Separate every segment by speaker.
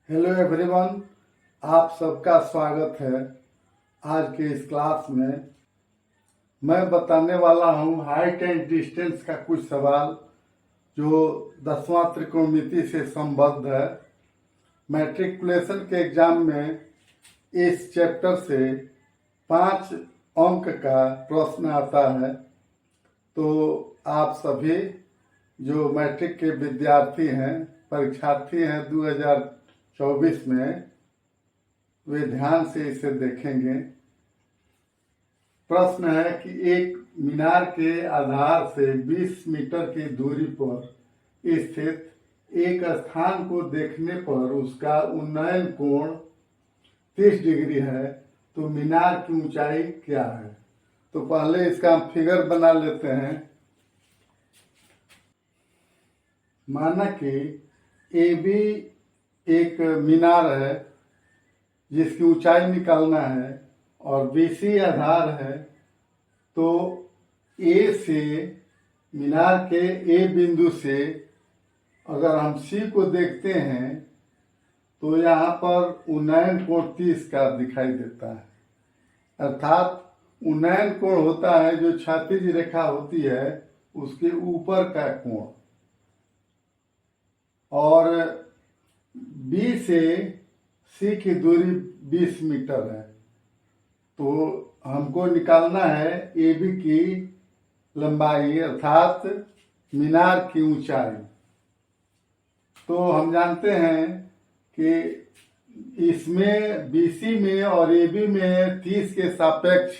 Speaker 1: Hello everyone, आप सबका स्वागत है। आज के इस क्लास में मैं बताने वाला हूं हाइट एंड डिस्टेंस का कुछ सवाल जो 10वां त्रिकोणमिति से संबद्ध है। मैट्रिकुलेशन के एग्जाम में इस चैप्टर से 5 अंक का प्रश्न आता है। तो आप सभी जो मैट्रिक के विद्यार्थी हैं, परीक्षार्थी हैं 2024 में, वे ध्यान से इसे देखेंगे। प्रश्न है कि एक मीनार के आधार से 20 मीटर की दूरी पर स्थित एक स्थान को देखने पर उसका उन्नयन कोण 30 डिग्री है, तो मीनार की ऊंचाई क्या है। तो पहले इसका हम फिगर बना लेते हैं। माना कि ए बी एक मीनार है जिसकी ऊंचाई निकालना है और BC आधार है, तो ए से मीनार के ए बिंदु से अगर हम C को देखते हैं तो यहाँ पर उन्नयन कोण 30 का दिखाई देता है। अर्थात उन्नयन कोण होता है जो क्षैतिज रेखा होती है उसके ऊपर का कोण, और B से C की दूरी 20 मीटर है। तो हमको निकालना है AB की लंबाई अर्थात मीनार की ऊंचाई। तो हम जानते हैं कि इसमें BC में और AB में 30 के सापेक्ष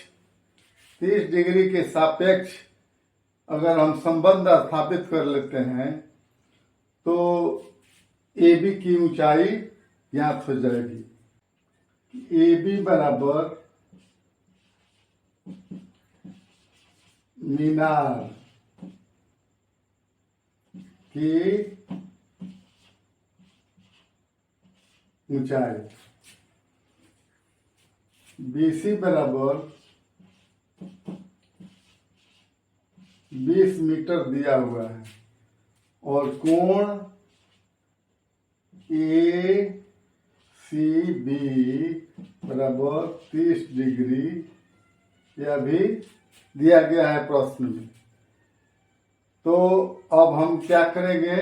Speaker 1: 30 डिग्री के सापेक्ष अगर हम संबंध स्थापित कर लेते हैं तो AB की ऊंचाई ज्ञात हो जाएगी। AB बराबर मीनार की ऊंचाई, BC बराबर 20 मीटर दिया हुआ है और कोण ACB बराबर 30 डिग्री यह भी दिया गया है प्रश्न में। तो अब हम क्या करेंगे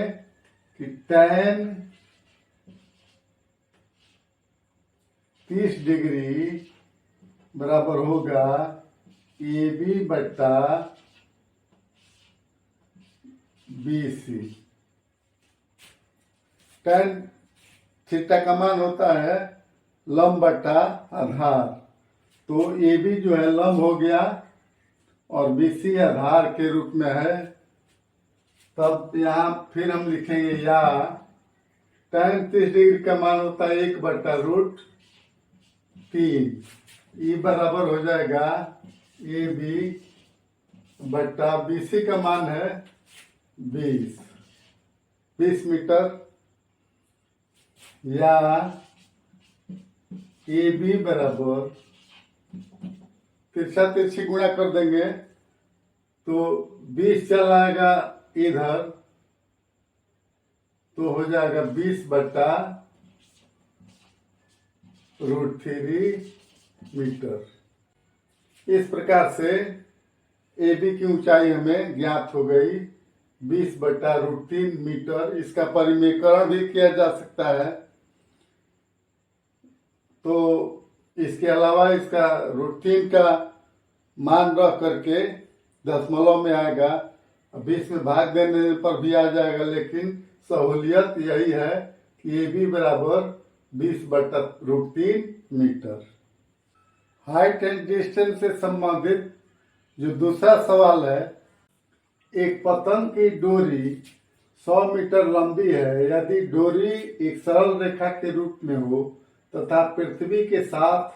Speaker 1: कि tan 30 डिग्री बराबर होगा AB बट्टा BC। tan थीटा का मान होता है लंब बटा आधार, तो AB जो है लंब हो गया और BC आधार के रूप में है। तब यहाँ फिर हम लिखेंगे या tan 30 डिग्री का मान होता है 1/√3। E बराबर हो जाएगा AB बट्टा BC का मान है 20 मीटर, या AB बराबर तिरछा तिरछी गुणा कर देंगे तो 20 चला आएगा इधर, तो हो जाएगा 20/√3 मीटर। इस प्रकार से AB की ऊंचाई हमें ज्ञात हो गई 20/√3 मीटर। इसका परिमेयकरण भी किया जा सकता है। तो इसके अलावा इसका √3 का मान रख करके दशमलव में आएगा, 20 में भाग देने पर भी आ जाएगा, लेकिन सहूलियत यही है कि AB बराबर 20/√3 मीटर। हाइट एंड डिस्टेंस से संबंधित जो दूसरा सवाल है, एक पतंग की डोरी 100 मीटर लंबी है। यदि डोरी एक सरल रेखा के रूप में हो तथा पृथ्वी के साथ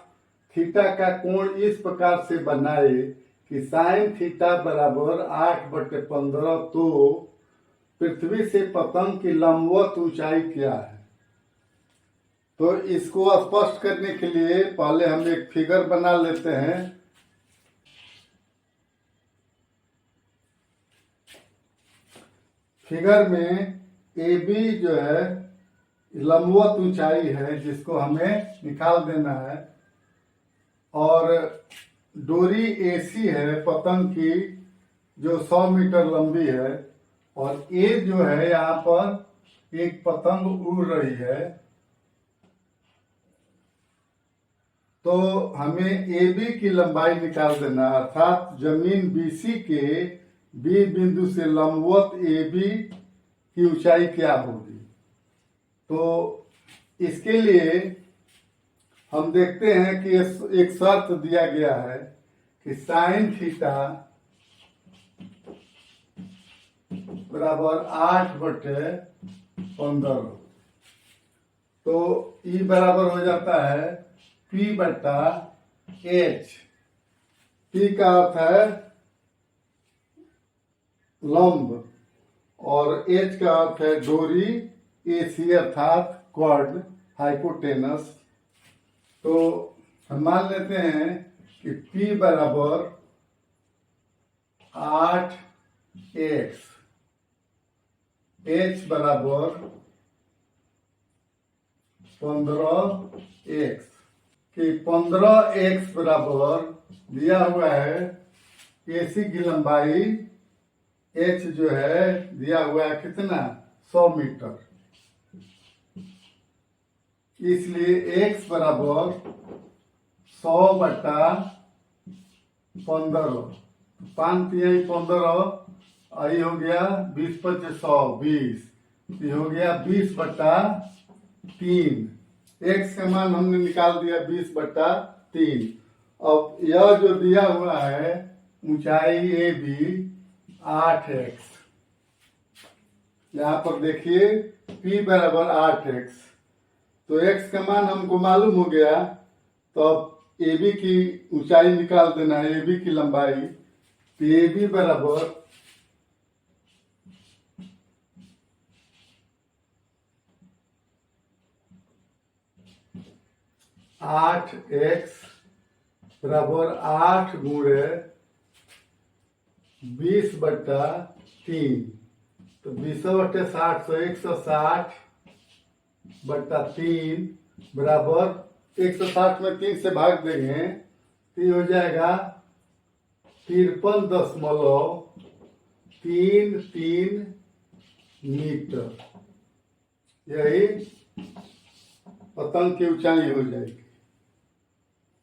Speaker 1: थीटा का कोण इस प्रकार से बनाए कि साइन थीटा बराबर 8/15, तो पृथ्वी से पतंग की लंबवत ऊंचाई क्या है। तो इसको स्पष्ट करने के लिए पहले हम एक फिगर बना लेते हैं। फिगर में AB जो है लंबवत ऊंचाई है जिसको हमें निकाल देना है। और डोरी एसी है पतंग की जो 100 मीटर लंबी है, और ए जो है यहाँ पर एक पतंग उड़ रही है। तो हमें ए बी की लंबाई निकाल देना, अर्थात जमीन बीसी के बी बिंदु से लंबवत ए बी की ऊंचाई क्या होगी। तो इसके लिए हम देखते हैं कि एक शर्त दिया गया है कि साइन थीटा बराबर 8/15। तो ई बराबर हो जाता है P/H। P का अर्थ है लंब और H का अर्थ है डोरी, AC अर्थात कॉर्ड, हाइपोटेनस। तो हम मान लेते हैं कि P बराबर 8x, H बराबर 15x, कि 15x बराबर दिया हुआ है AC की लंबाई, H जो है दिया हुआ है कितना 100 मीटर। इसलिए x बराबर 100/15, 5 तिहाई 15, आई हो गया 20/5 20, ये हो गया 20/3। x का मान हमने निकाल दिया 20/3। अब यह जो दिया हुआ है ऊंचाई ए बी 8x, यहाँ पर देखिए p बराबर 8x। तो x का मान हमको मालूम हो गया, तो अब ए बी की ऊंचाई निकाल देना है, ए बी की लंबाई। तो ए बी बराबर 8x बराबर 8 गुणे 20/3। तो 20/60 तो 160/3 बराबर 160 में 3 से भाग देंगे तो ये हो जाएगा 53.33 मीटर। यही पतंग की ऊंचाई हो जाएगी।